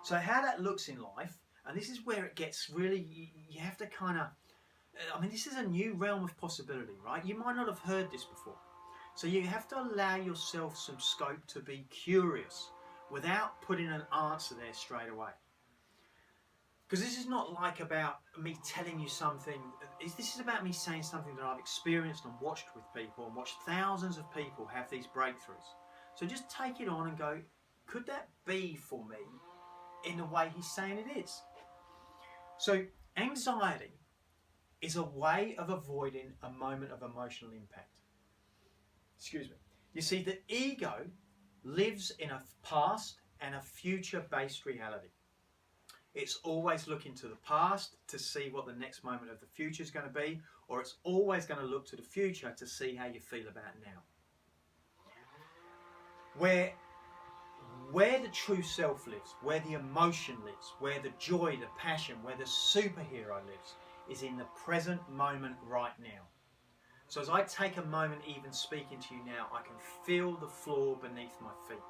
So how that looks in life, and this is where it gets really, you have to kind of, I mean, this is a new realm of possibility, right? You might not have heard this before. So you have to allow yourself some scope to be curious without putting an answer there straight away. Because this is not like about me telling you something. This is about me saying something that I've experienced and watched with people and watched thousands of people have these breakthroughs. So just take it on and go, could that be for me in the way he's saying it is? So anxiety is a way of avoiding a moment of emotional impact. Excuse me. You see, the ego lives in a past and a future-based reality. It's always looking to the past to see what the next moment of the future is going to be, or it's always going to look to the future to see how you feel about now. Where the true self lives, where the emotion lives, where the joy, the passion, where the superhero lives, is in the present moment right now. So as I take a moment even speaking to you now, I can feel the floor beneath my feet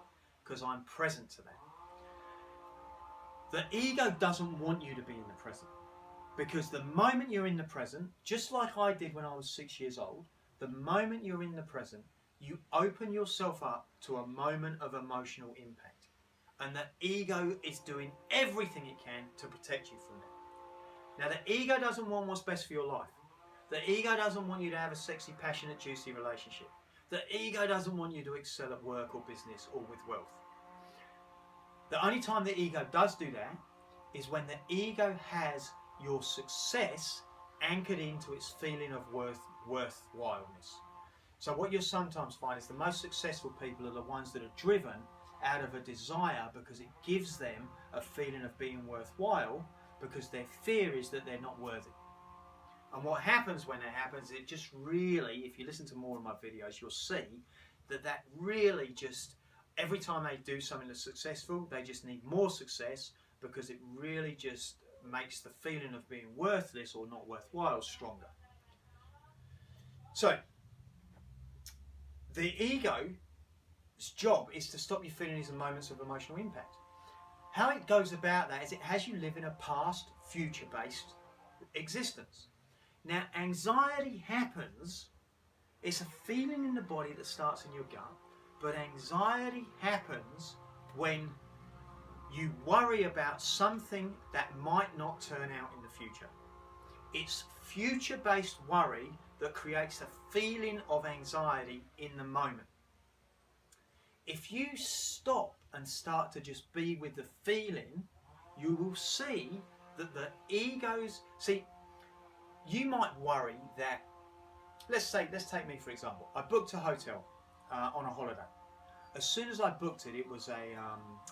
because I'm present to that. The ego doesn't want you to be in the present, because the moment you're in the present, just like I did when I was 6 years old, the moment you're in the present, you open yourself up to a moment of emotional impact. And the ego is doing everything it can to protect you from that. Now, the ego doesn't want what's best for your life. The ego doesn't want you to have a sexy, passionate, juicy relationship. The ego doesn't want you to excel at work or business or with wealth. The only time the ego does do that is when the ego has your success anchored into its feeling of worthwhileness. So what you'll sometimes find is the most successful people are the ones that are driven out of a desire because it gives them a feeling of being worthwhile, because their fear is that they're not worthy. And what happens when that happens, it just really, if you listen to more of my videos, you'll see that really just, every time they do something that's successful, they just need more success, because it really just makes the feeling of being worthless or not worthwhile stronger. So, the ego's job is to stop you feeling these moments of emotional impact. How it goes about that is it has you live in a past, future-based existence. Now, anxiety happens, it's a feeling in the body that starts in your gut, but anxiety happens when you worry about something that might not turn out in the future. It's future-based worry that creates a feeling of anxiety in the moment. If you stop and start to just be with the feeling, you will see that the ego's... See, you might worry that, let's take me for example. I booked a hotel on a holiday. As soon as I booked it, it was a,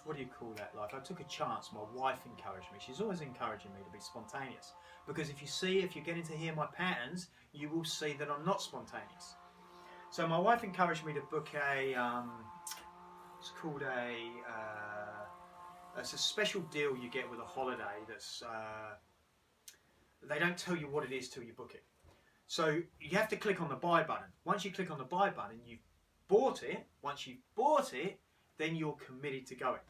what do you call that? Like, I took a chance. My wife encouraged me. She's always encouraging me to be spontaneous. Because if you're getting to hear my patterns, you will see that I'm not spontaneous. So my wife encouraged me to book a, it's called it's a special deal you get with a holiday that's, they don't tell you what it is till you book it. So you have to click on the buy button. Once you click on the buy button, you've bought it. Once you've bought it, then you're committed to going.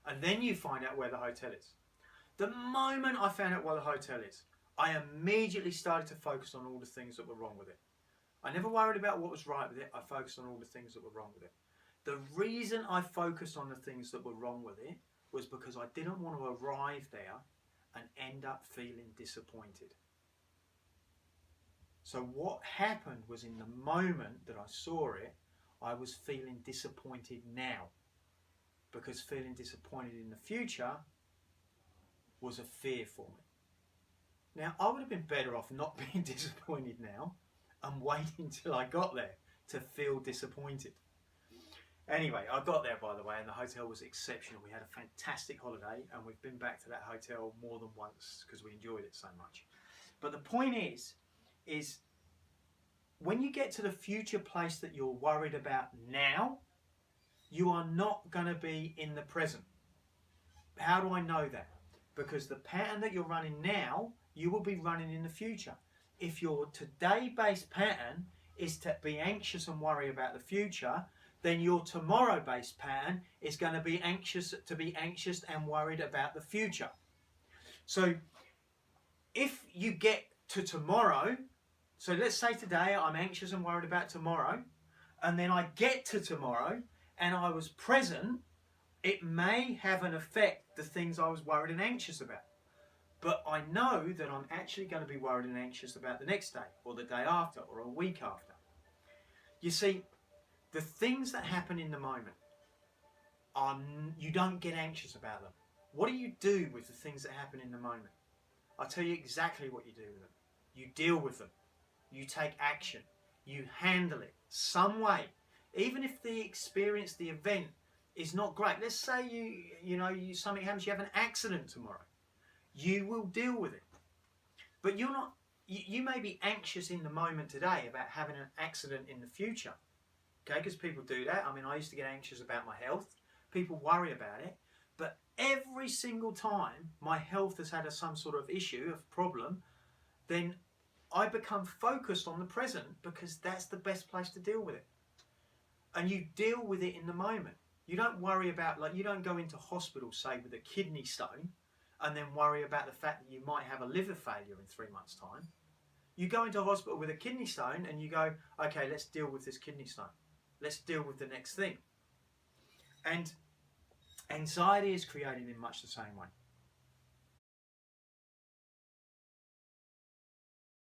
And then you find out where the hotel is. The moment I found out where the hotel is, I immediately started to focus on all the things that were wrong with it. I never worried about what was right with it. I focused on all the things that were wrong with it. The reason I focused on the things that were wrong with it was because I didn't want to arrive there and end up feeling disappointed. So what happened was, in the moment that I saw it, I was feeling disappointed now, because feeling disappointed in the future was a fear for me. Now, I would have been better off not being disappointed now and waiting till I got there to feel disappointed. Anyway, I got there, by the way, and the hotel was exceptional. We had a fantastic holiday, and we've been back to that hotel more than once because we enjoyed it so much. But the point is when you get to the future place that you're worried about now, you are not going to be in the present. How do I know that? Because the pattern that you're running now, you will be running in the future. If your today-based pattern is to be anxious and worry about the future, then your tomorrow-based pattern is going to be anxious and worried about the future. So if you get to tomorrow, so let's say today I'm anxious and worried about tomorrow, and then I get to tomorrow and I was present, it may have an effect, the things I was worried and anxious about. But I know that I'm actually going to be worried and anxious about the next day, or the day after, or a week after. You see, the things that happen in the moment, you don't get anxious about them. What do you do with the things that happen in the moment? I'll tell you exactly what you do with them. You deal with them. You take action. You handle it some way. Even if the experience, the event is not great. Let's say something happens, you have an accident tomorrow. You will deal with it. But you're not. You may be anxious in the moment today about having an accident in the future. Okay, because people do that. I mean, I used to get anxious about my health. People worry about it. But every single time my health has had some sort of issue, of problem, then I become focused on the present, because that's the best place to deal with it. And you deal with it in the moment. You don't worry about, you don't go into hospital, say, with a kidney stone, and then worry about the fact that you might have a liver failure in 3 months' time. You go into hospital with a kidney stone and you go, okay, let's deal with this kidney stone. Let's deal with the next thing. And anxiety is created in much the same way.